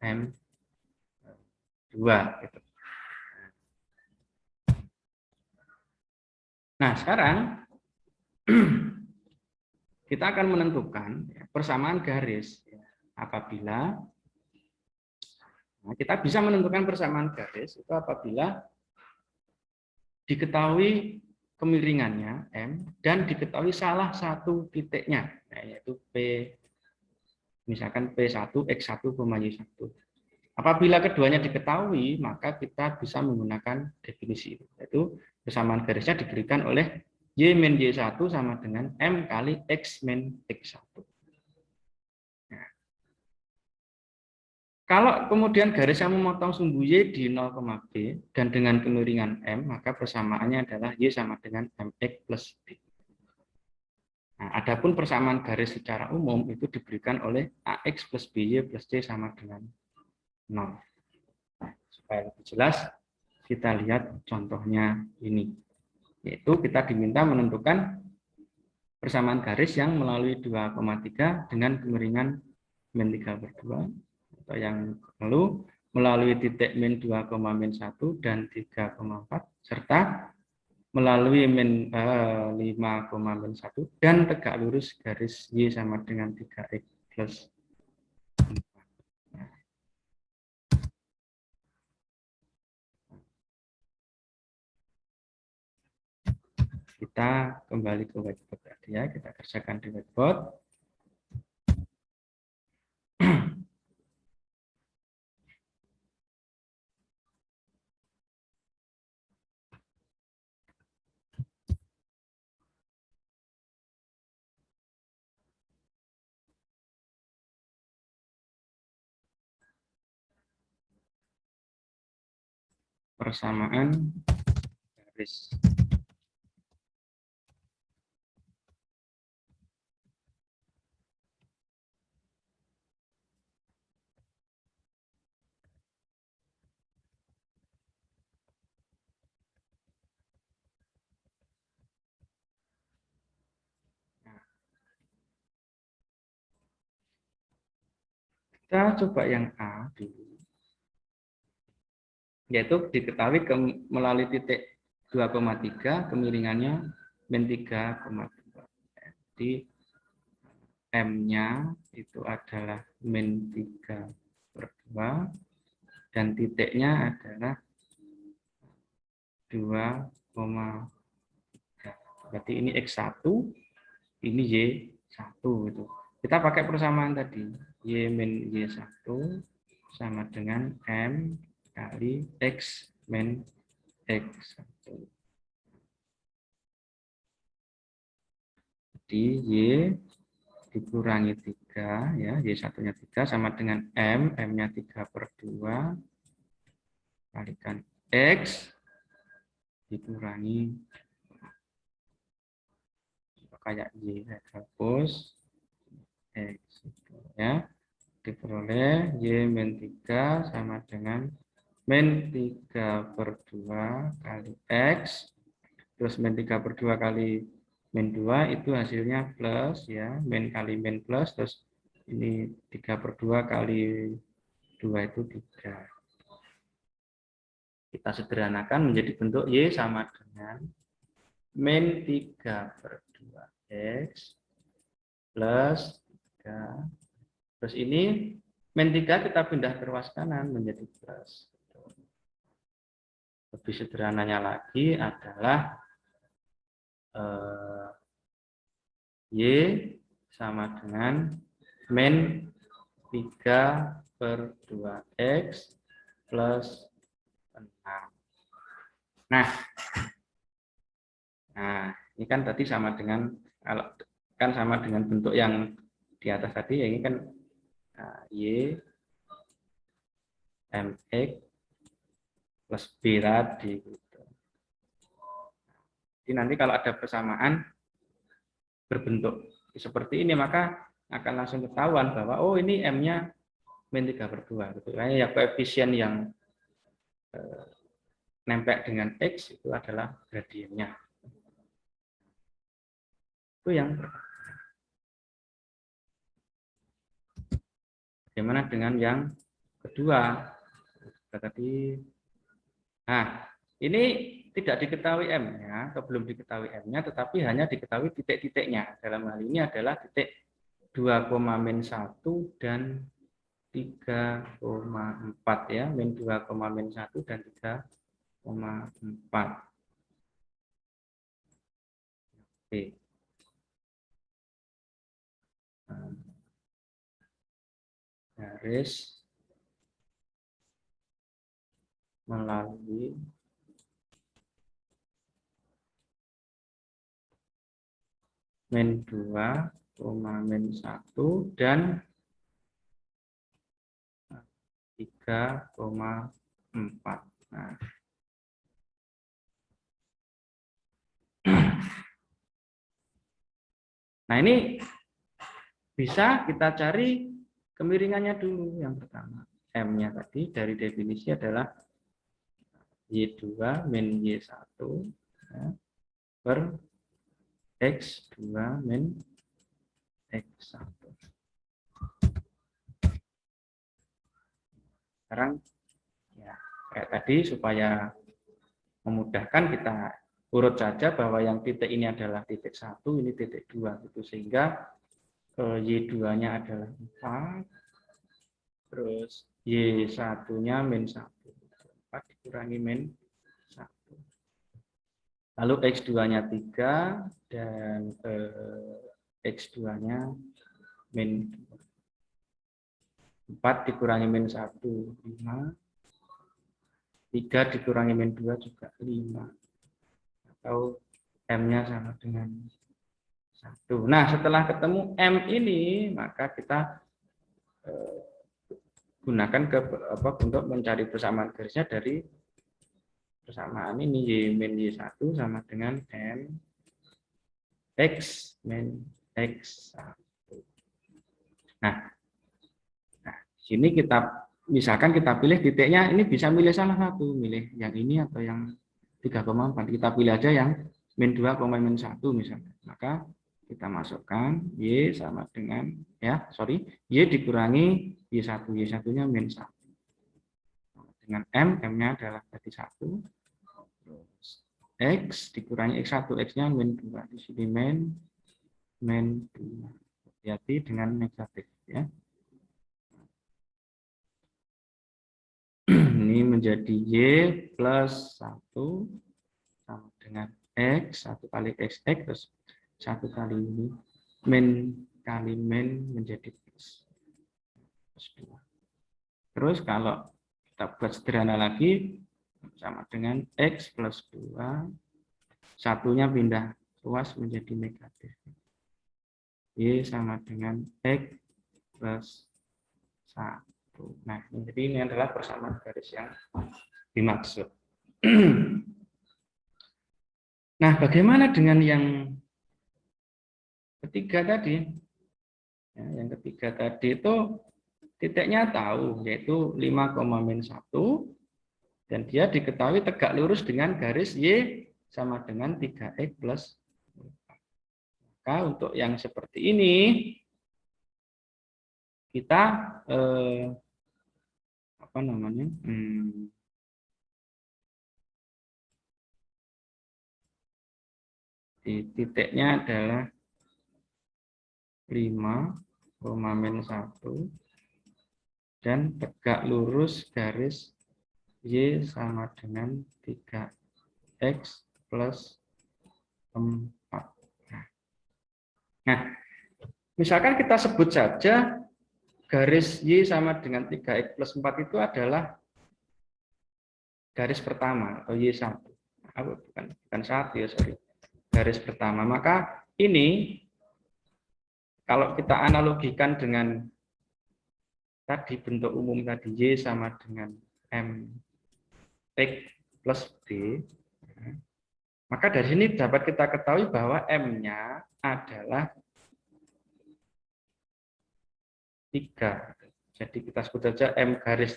M2 gitu. Nah, sekarang kita akan menentukan persamaan garis apabila kita bisa menentukan persamaan garis itu apabila diketahui kemiringannya M dan diketahui salah satu titiknya, yaitu P, misalkan P1, X1, Y1. Apabila keduanya diketahui, maka kita bisa menggunakan definisi itu, yaitu persamaan garisnya diberikan oleh Y min Y1 sama dengan M kali X min X1. Nah, kalau kemudian garis yang memotong sumbu Y di 0, B dan dengan kemiringan M, maka persamaannya adalah Y sama dengan MX plus B. Nah, adapun persamaan garis secara umum itu diberikan oleh AX plus BY plus C sama dengan 0. Nah, supaya lebih jelas, kita lihat contohnya ini. Yaitu kita diminta menentukan persamaan garis yang melalui 2,3 dengan kemiringan min 3/2. Atau yang melalui titik min 2,-1 dan 3,4 serta melalui min 5,-1 dan tegak lurus garis Y sama dengan 3X plus 4. Kita kembali ke whiteboard tadi ya, kita kerjakan di whiteboard. Persamaan garis. Kita coba yang A dulu. Yaitu diketahui melalui titik 2,3 kemiringannya min 3,2. Jadi M-nya itu adalah min 3/2 dan titiknya adalah 2,3. Berarti ini X1, ini Y1 itu. Kita pakai persamaan tadi. Y min Y1 sama dengan M kali X min X1. Jadi Y dikurangi 3, ya, Y1-nya 3 sama dengan M, M-nya 3/2, kalikan X dikurangi, kayak Y, hapus, X, ya. Diperoleh Y min 3 sama dengan min 3/2 kali X, terus min 3/2 kali min 2 itu hasilnya plus, ya, min kali min plus, terus ini 3/2 kali 2 itu 3. Kita sederhanakan menjadi bentuk Y sama dengan min 3/2 X plus 3. Terus ini min 3 kita pindah ke ruas kanan menjadi plus. Lebih sederhananya lagi adalah Y sama dengan min 3/2X plus 6. Nah, ini kan tadi sama dengan bentuk yang di atas tadi, ya, ini kan Y MX plus B tadi. Gitu. Jadi nanti kalau ada persamaan berbentuk seperti ini, maka akan langsung ketahuan bahwa oh ini M-nya min 3/2. Gitu. Ya, koefisien yang nempel dengan X itu adalah gradiennya. Itu yang pertama. Bagaimana dengan yang kedua? Tadi, nah, ini tidak diketahui M-nya atau belum diketahui M-nya, tetapi hanya diketahui titik-titiknya. Dalam hal ini adalah titik 2,-1 dan 3,4, ya, min 2,-1 dan 3,4. Oke. Garis melalui min 2, min 1 dan 3,4. Nah, ini bisa kita cari kemiringannya dulu. Yang pertama, M-nya tadi dari definisi adalah Y2 min Y1, ya, per X2 min X1. Sekarang, ya, kayak tadi, supaya memudahkan kita urut saja bahwa yang titik ini adalah titik 1, ini titik 2, gitu. Sehingga Y2-nya adalah 4, terus Y1-nya min 1. 4 dikurangi min 1. Lalu X2-nya 3 dan X2-nya min 2. 4 dikurangi min 1, 5. 3 dikurangi min 2 juga 5. Atau M-nya sama dengan 1. Nah, setelah ketemu M ini, maka kita gunakan untuk mencari persamaan garisnya dari persamaan ini, Y min Y1 sama dengan M X min X1. Nah, sini kita misalkan kita pilih titiknya, ini bisa milih salah satu, milih yang ini atau yang 3,4. Kita pilih aja yang min 2, min 1 misalnya. Maka kita masukkan Y sama dengan, Y dikurangi Y1, Y1-nya min 1. Dengan M, M-nya adalah tadi 1. Terus X dikurangi X1, X-nya min 2. Di sini min 2. Hati-hati dengan negatif, ya. Ini menjadi Y plus 1 sama dengan X, 1 kali XX, terus 1 kali ini min kali min menjadi plus. plus 2. Terus kalau kita buat sederhana lagi, sama dengan X plus 2, satunya pindah ruas menjadi negatif. Y sama dengan X plus 1. Nah, jadi ini adalah persamaan garis yang dimaksud. Nah, bagaimana dengan yang ketiga tadi? Ya, yang ketiga tadi itu titiknya tahu, yaitu 5,-1, dan dia diketahui tegak lurus dengan garis Y sama dengan 3X plus 4. Maka untuk yang seperti ini, kita apa namanya? Di titiknya adalah 5,-1 dan tegak lurus garis Y sama dengan 3X plus 4. Nah, misalkan kita sebut saja garis Y sama dengan 3X plus 4 itu adalah garis pertama atau Y1. Bukan 1 ya, sorry. Garis pertama. Maka ini kalau kita analogikan dengan tadi bentuk umum tadi Y sama dengan MX plus B, maka dari sini dapat kita ketahui bahwa M-nya adalah 3. Jadi kita sebut saja M garis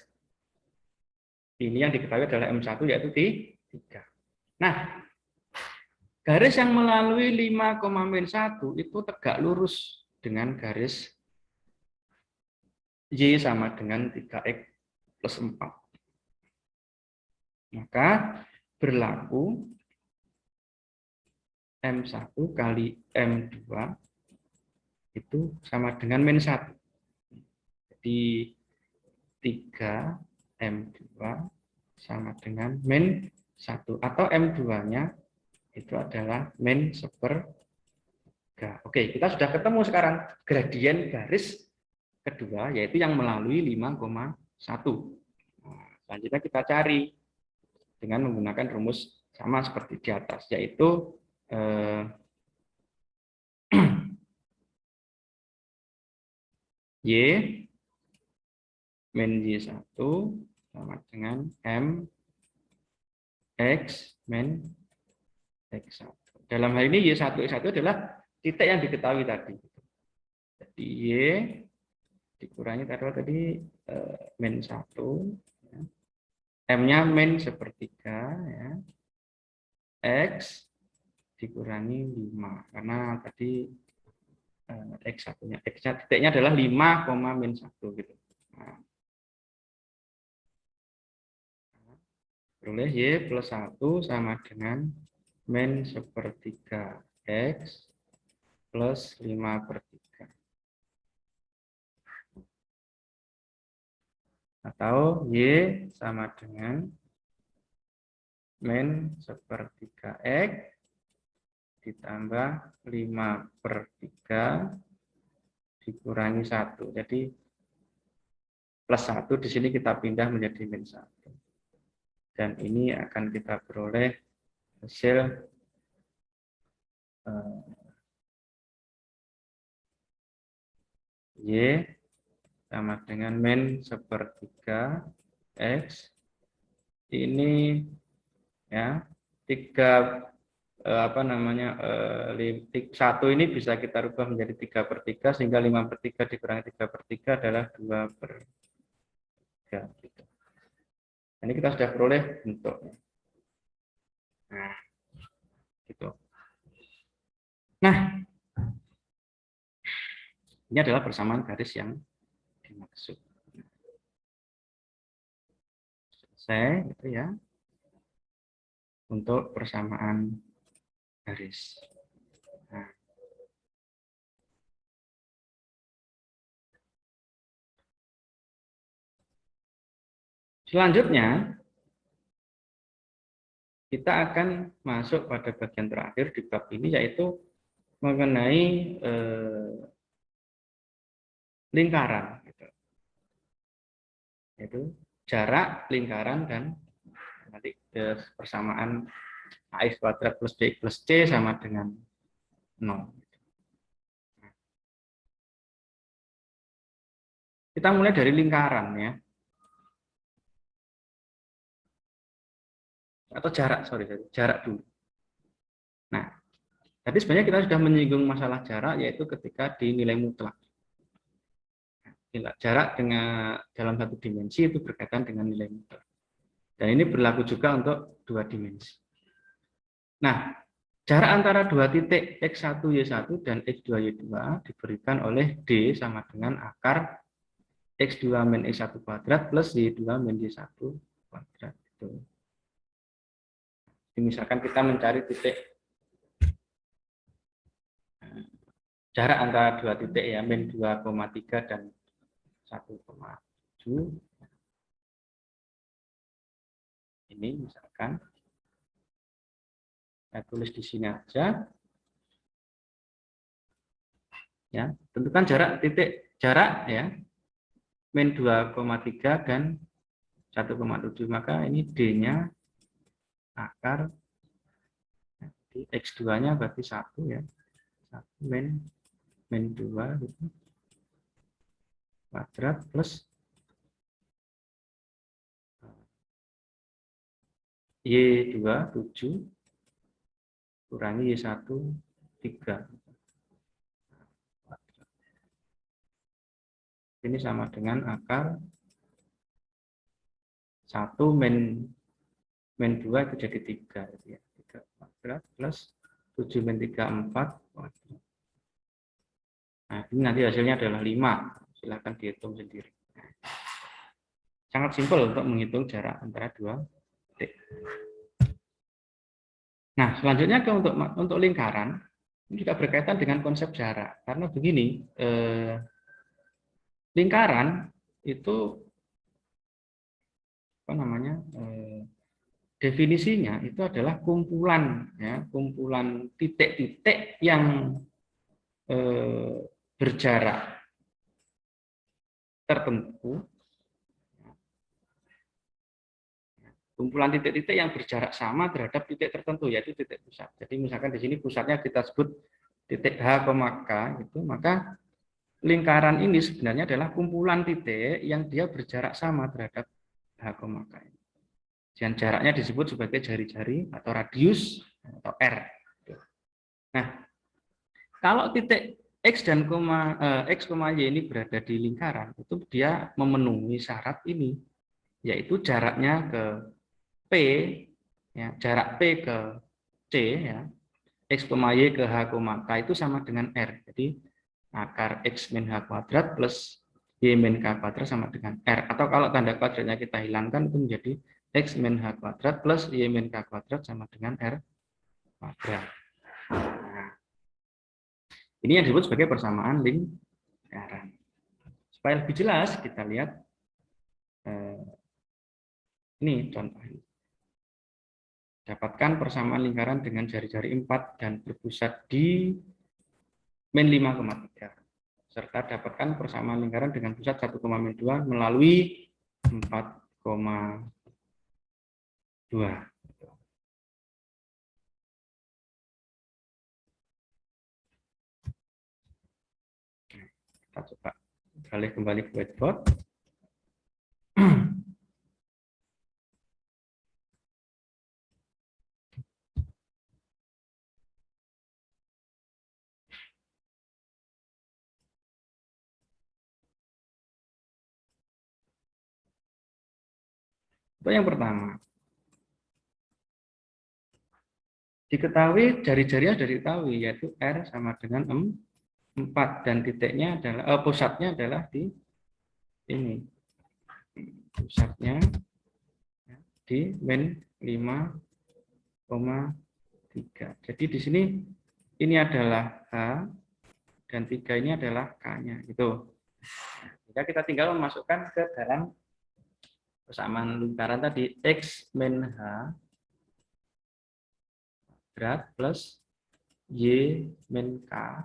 ini yang diketahui adalah M1 yaitu 3. Nah, garis yang melalui 5,-1 itu tegak lurus dengan garis Y sama dengan 3X plus 4. Maka berlaku M1 kali M2 itu sama dengan -1. Jadi 3 M2 sama dengan -1. Atau M2-nya itu adalah -1/3. Oke, kita sudah ketemu sekarang gradien garis kedua, yaitu yang melalui 5,1. Nah, selanjutnya kita cari dengan menggunakan rumus sama seperti di atas, yaitu Y min Y1 sama dengan M X min X1. Dalam hal ini Y1 X1 adalah titik yang diketahui tadi. Jadi Y dikurangi tadi min 1, ya. M-nya min 1/3, ya. X dikurangi 5, karena tadi X1-nya, X-nya titiknya adalah 5,-1 gitu. Nah, oleh Y plus 1 sama dengan -1/3 X plus 5/3. Atau Y sama dengan -1/3 X ditambah 5/3 dikurangi 1. Jadi plus 1 di sini kita pindah menjadi -1. Dan ini akan kita peroleh hasil Y sama dengan -1/3 X. Ini ya 1 ini bisa kita rubah menjadi 3/3, sehingga 5/3 dikurangi 3/3 adalah 2/3. Gitu. Ini kita sudah peroleh bentuknya. Nah, gitu. Nah, ini adalah persamaan garis yang dimaksud. Selesai, gitu ya. Untuk persamaan garis. Nah. Selanjutnya, kita akan masuk pada bagian terakhir di bab ini, yaitu mengenai lingkaran. Gitu. yaitu jarak lingkaran dan nanti persamaan AX kuadrat plus BX plus C sama dengan 0. Kita mulai dari lingkaran ya. Atau jarak, jarak dulu. Nah, tadi sebenarnya kita sudah menyinggung masalah jarak, yaitu ketika di nilai mutlak. Jarak dengan dalam satu dimensi itu berkaitan dengan nilai mutlak. Dan ini berlaku juga untuk dua dimensi. Nah, jarak antara dua titik X1, Y1 dan X2, Y2 diberikan oleh D sama dengan akar X2 min X1 kuadrat plus Y2 min Y1 kuadrat. Misalkan kita mencari titik jarak antara dua titik ya, min 2,3 dan 1,7. Ini misalkan saya tulis di sini aja. Ya, tentukan jarak ya, min 2,3 dan 1,7, maka ini D-nya akar di X2-nya berarti 1 ya. 1 min 2 gitu. Kuadrat plus Y2 7 kurangi Y1 3. Ini sama dengan akar 1 min 2 itu jadi 3 ya. 3 kuadrat plus 7 min 3 4 kuadrat. Nah, ini nanti hasilnya adalah 5. Silakan dihitung sendiri. Sangat simpel untuk menghitung jarak antara dua titik. Nah, selanjutnya untuk lingkaran ini juga berkaitan dengan konsep jarak. Karena begini, lingkaran itu apa namanya? Definisinya itu adalah kumpulan ya, kumpulan titik-titik yang berjarak tertentu. Kumpulan titik-titik yang berjarak sama terhadap titik tertentu, yaitu titik pusat. Jadi misalkan di sini pusatnya kita sebut titik H, K itu, maka lingkaran ini sebenarnya adalah kumpulan titik yang dia berjarak sama terhadap H, K. Dan jaraknya disebut sebagai jari-jari atau radius atau R. Nah, kalau titik X dan X, Y ini berada di lingkaran, itu dia memenuhi syarat ini, yaitu jaraknya ke P, ya, jarak P ke C, ya, X, Y ke H, K itu sama dengan R. Jadi akar X min H kuadrat plus Y min K kuadrat sama dengan R. Atau kalau tanda kuadratnya kita hilangkan, itu menjadi X min H kuadrat plus Y min K kuadrat sama dengan R kuadrat. Nah, ini yang disebut sebagai persamaan lingkaran. Supaya lebih jelas, kita lihat ini contohnya. Dapatkan persamaan lingkaran dengan jari-jari 4 dan berpusat di min 5,3. Serta dapatkan persamaan lingkaran dengan pusat 1,2 melalui 4,2. Kita coba beralih kembali ke whiteboard. Untuk yang pertama, diketahui jari-jarinya sudah diketahui, yaitu R sama dengan 4 dan titiknya adalah pusatnya adalah di ini. Pusatnya di min 5,3. Jadi di sini ini adalah H dan 3 ini adalah K-nya. Itu. Jika kita tinggal memasukkan ke dalam persamaan lingkaran tadi X min H kuadrat plus Y min K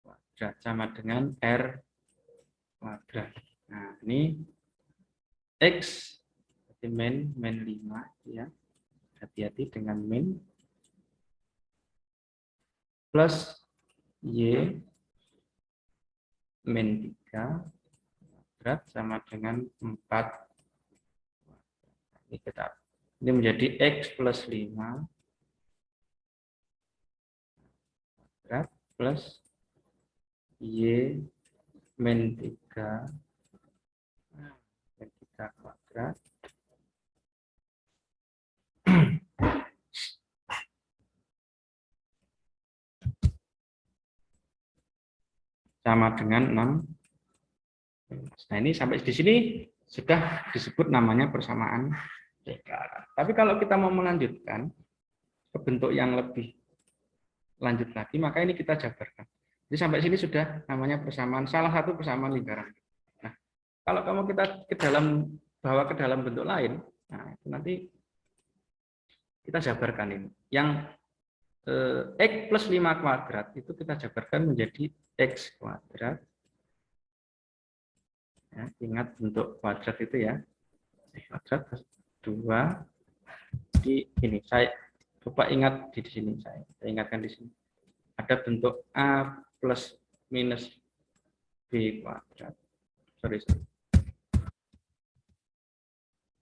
kuadrat sama dengan R kuadrat. Nah, ini X, berarti min 5, ya. Hati-hati dengan min. Plus Y min 3 kuadrat sama dengan 4. Ini menjadi X plus 5 kuadrat plus Y min 3 kuadrat sama dengan 6. Nah, ini sampai di sini sudah disebut namanya persamaan lingkaran. Tapi kalau kita mau melanjutkan ke bentuk yang lebih lanjut lagi, maka ini kita jabarkan. Jadi sampai sini sudah namanya persamaan, salah satu persamaan lingkaran. Nah, kalau kamu kita bawa ke dalam bentuk lain, nah itu nanti kita jabarkan ini. Yang X plus 5 kuadrat itu kita jabarkan menjadi X kuadrat. Ya, ingat bentuk kuadrat itu ya. X kuadrat plus 2. Jadi ini saya coba ingat di sini, saya ingatkan di sini. Ada bentuk A plus minus B kuadrat. Sorry.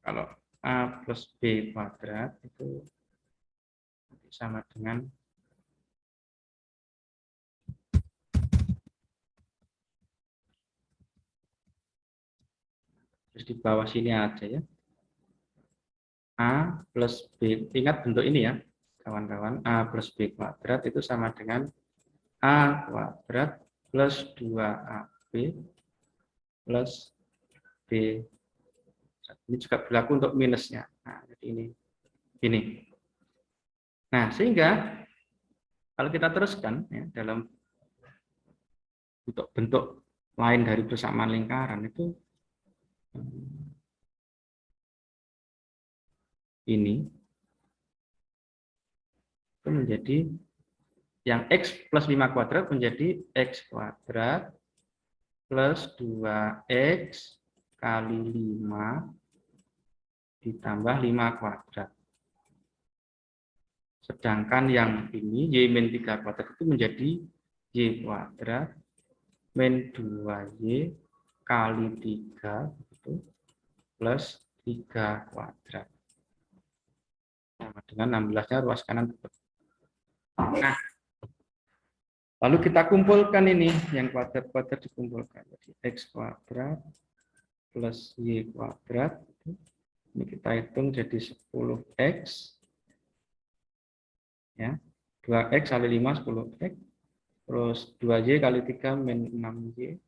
Kalau A plus B kuadrat itu sama dengan terus di bawah sini aja ya. A plus B, ingat bentuk ini ya kawan-kawan, A plus B kuadrat itu sama dengan A kuadrat plus 2AB plus B. Ini juga berlaku untuk minusnya. Nah, jadi ini. Nah, sehingga kalau kita teruskan ya, dalam bentuk lain dari persamaan lingkaran itu ini itu menjadi yang X plus 5 kuadrat menjadi X kuadrat plus 2X kali 5 ditambah 5 kuadrat. Sedangkan yang ini Y min 3 kuadrat itu menjadi Y kuadrat min 2Y kali 3 itu plus 3 kuadrat. Sama dengan 16-nya ruas kanan. Nah, lalu kita kumpulkan ini, yang kuadrat-kuadrat dikumpulkan. Jadi X kuadrat plus Y kuadrat. Ini kita hitung jadi 10X. Ya, 2X kali 5, 10X. Terus 2Y kali 3 min 6Y.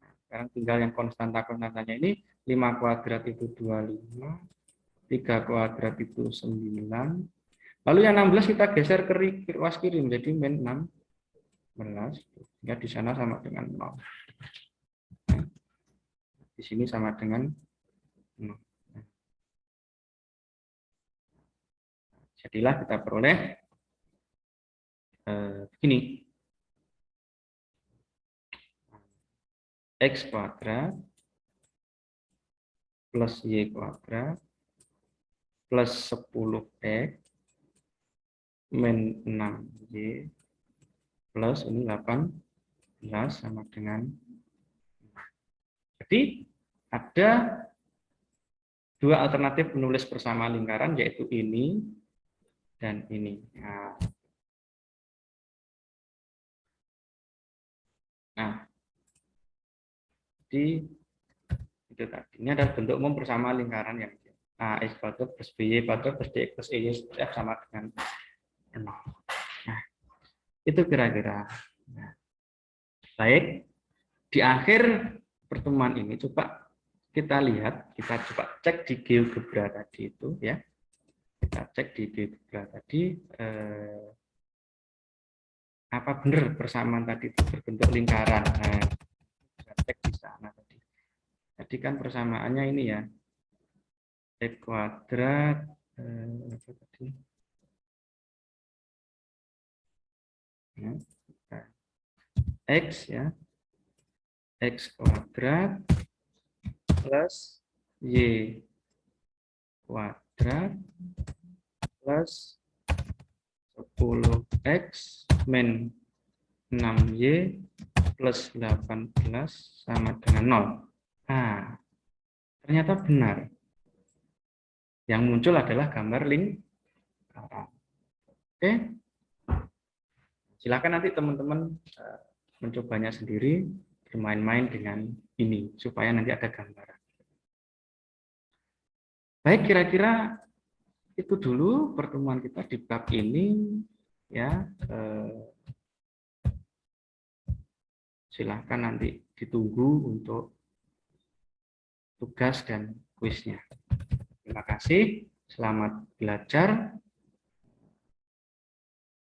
Nah, sekarang tinggal yang konstanta-konstantanya ini. 5 kuadrat itu 25. 3 kuadrat itu 9. Lalu yang 16 kita geser ke ruas kiri menjadi min 16. Sehingga di sana sama dengan 0. Di sini sama dengan 0. Jadilah kita peroleh begini. X kuadrat plus Y kuadrat plus 10X min 6Y plus ini 18 sama dengan. Jadi ada dua alternatif menulis persamaan lingkaran, yaitu ini dan ini. Nah, jadi itu tadi. Ini adalah bentuk umum persamaan lingkaran yang X kuadrat plus BY kuadrat plus DX plus EY F sama dengan 0. Nah, itu kira-kira. Nah, baik, di akhir pertemuan ini coba kita lihat, kita coba cek di GeoGebra tadi itu ya. Kita cek di GeoGebra tadi apa benar persamaan tadi itu berbentuk lingkaran. Nah, kita cek di sana tadi. Jadi kan persamaannya ini ya. X kuadrat apa tadi? Ya, X ya. X kuadrat plus Y kuadrat plus 10X min 6Y plus 18 sama dengan 0. Nah, ternyata benar. Yang muncul adalah gambar lingkaran. Oke. Silakan nanti teman-teman mencobanya sendiri, bermain-main dengan ini, supaya nanti ada gambaran. Baik, kira-kira itu dulu pertemuan kita di bab ini. Ya, silakan nanti ditunggu untuk tugas dan kuisnya. Terima kasih, selamat belajar.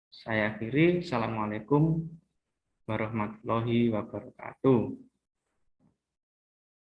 Saya akhiri, Assalamualaikum warahmatullahi wabarakatuh.